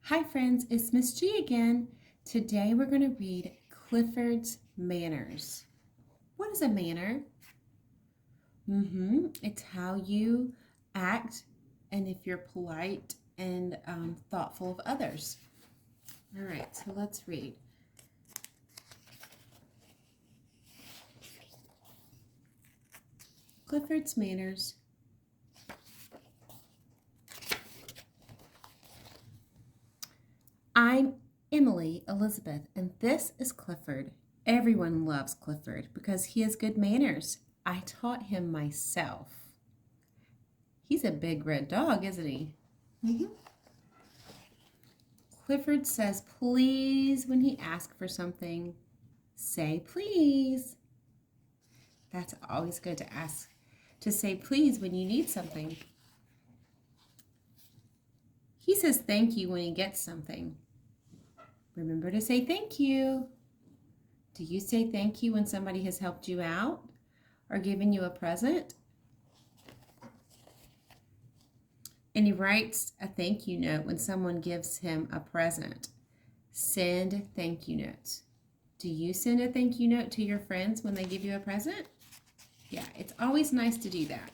Hi friends, it's Miss G again. Today we're going to read Clifford's Manners. What is a manner? It's how you act and if you're polite and thoughtful of others. All right, so let's read. Clifford's Manners. I'm Emily Elizabeth, and this is Clifford. Everyone loves Clifford because he has good manners. I taught him myself. He's a big red dog, isn't he? Clifford says please when he asks for something. Say please. That's always good to say please when you need something. He says thank you when he gets something. Remember to say thank you. Do you say thank you when somebody has helped you out or given you a present? And he writes a thank you note when someone gives him a present. Send thank you notes. Do you send a thank you note to your friends when they give you a present? Yeah, it's always nice to do that.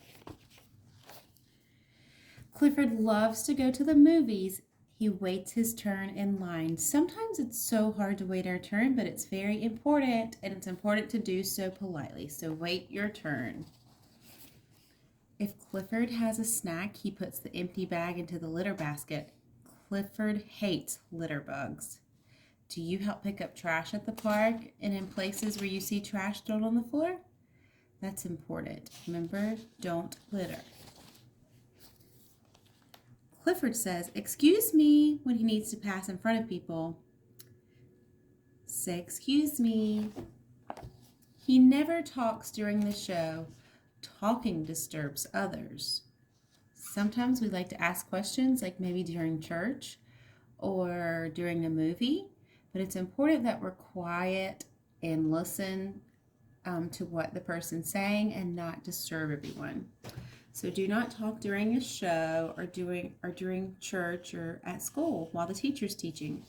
Clifford loves to go to the movies. He waits his turn in line. Sometimes it's so hard to wait our turn, but it's very important, and it's important to do so politely. So wait your turn. If Clifford has a snack, he puts the empty bag into the litter basket. Clifford hates litter bugs. Do you help pick up trash at the park and in places where you see trash thrown on the floor? That's important. Remember, don't litter. Clifford says, excuse me, when he needs to pass in front of people. Say, excuse me. He never talks during the show. Talking disturbs others. Sometimes we like to ask questions, like maybe during church or during a movie, but it's important that we're quiet and listen to what the person's saying and not disturb everyone. So do not talk during a show or during church or at school while the teacher's teaching.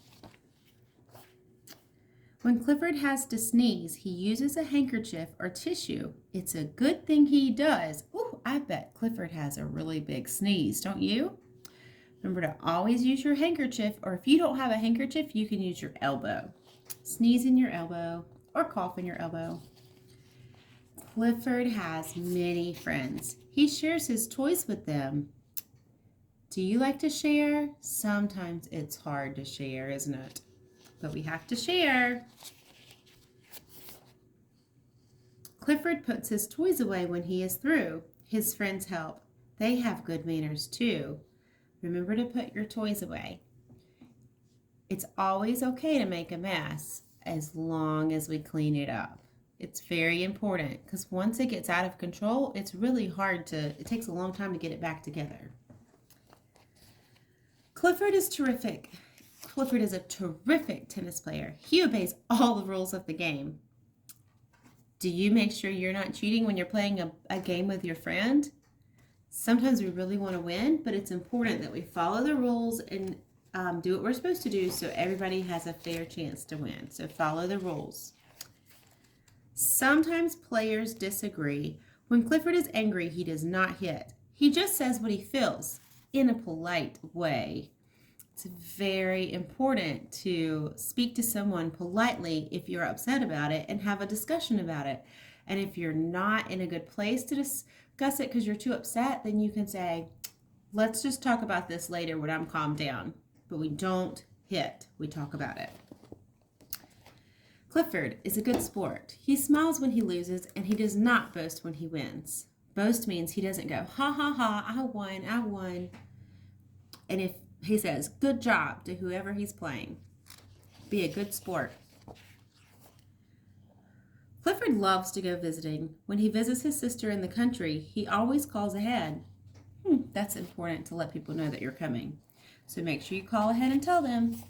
When Clifford has to sneeze, he uses a handkerchief or tissue. It's a good thing he does. Ooh, I bet Clifford has a really big sneeze, don't you? Remember to always use your handkerchief, or if you don't have a handkerchief, you can use your elbow. Sneeze in your elbow or cough in your elbow. Clifford has many friends. He shares his toys with them. Do you like to share? Sometimes it's hard to share, isn't it? But we have to share. Clifford puts his toys away when he is through. His friends help. They have good manners too. Remember to put your toys away. It's always okay to make a mess as long as we clean it up. It's very important because once it gets out of control, it's really hard it takes a long time to get it back together. Clifford is terrific. Clifford is a terrific tennis player. He obeys all the rules of the game. Do you make sure you're not cheating when you're playing a game with your friend? Sometimes we really want to win, but it's important that we follow the rules and do what we're supposed to do so everybody has a fair chance to win. So follow the rules. Sometimes players disagree. When Clifford is angry, he does not hit. He just says what he feels in a polite way. It's very important to speak to someone politely if you're upset about it and have a discussion about it. And if you're not in a good place to discuss it because you're too upset, then you can say, let's just talk about this later when I'm calmed down. But we don't hit. We talk about it. Clifford is a good sport. He smiles when he loses, and he does not boast when he wins. Boast means he doesn't go, ha ha ha, I won. And if he says, good job to whoever he's playing. Be a good sport. Clifford loves to go visiting. When he visits his sister in the country, he always calls ahead. That's important to let people know that you're coming. So make sure you call ahead and tell them.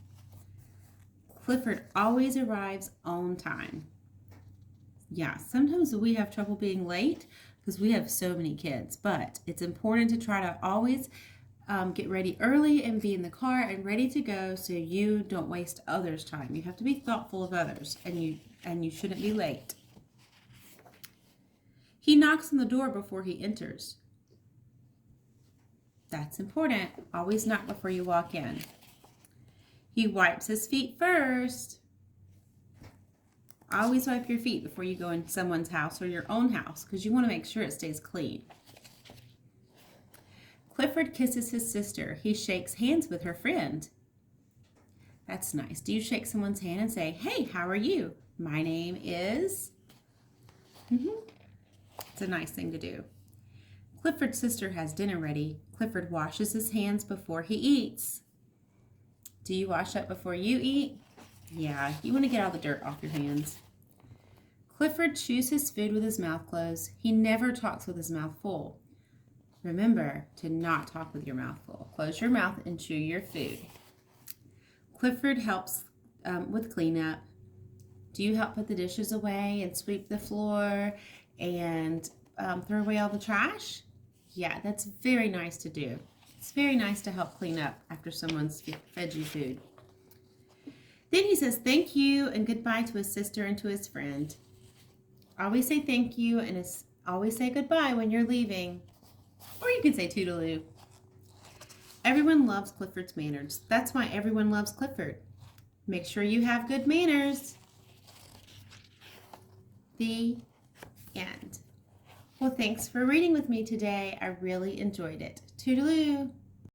Clifford always arrives on time. Yeah, sometimes we have trouble being late because we have so many kids, but it's important to try to always get ready early and be in the car and ready to go so you don't waste others' time. You have to be thoughtful of others, and you shouldn't be late. He knocks on the door before he enters. That's important. Always knock before you walk in. He wipes his feet first. Always wipe your feet before you go in someone's house or your own house because you want to make sure it stays clean. Clifford kisses his sister. He shakes hands with her friend. That's nice. Do you shake someone's hand and say, "Hey, how are you? My name is..." It's a nice thing to do. Clifford's sister has dinner ready. Clifford washes his hands before he eats. Do you wash up before you eat? Yeah, you want to get all the dirt off your hands. Clifford chews his food with his mouth closed. He never talks with his mouth full. Remember to not talk with your mouth full. Close your mouth and chew your food. Clifford helps with cleanup. Do you help put the dishes away and sweep the floor and throw away all the trash? Yeah, that's very nice to do. It's very nice to help clean up after someone's fed you food. Then he says thank you and goodbye to his sister and to his friend. Always say thank you and always say goodbye when you're leaving. Or you can say toodaloo. Everyone loves Clifford's manners. That's why everyone loves Clifford. Make sure you have good manners. The end. Well, thanks for reading with me today. I really enjoyed it. Toodaloo.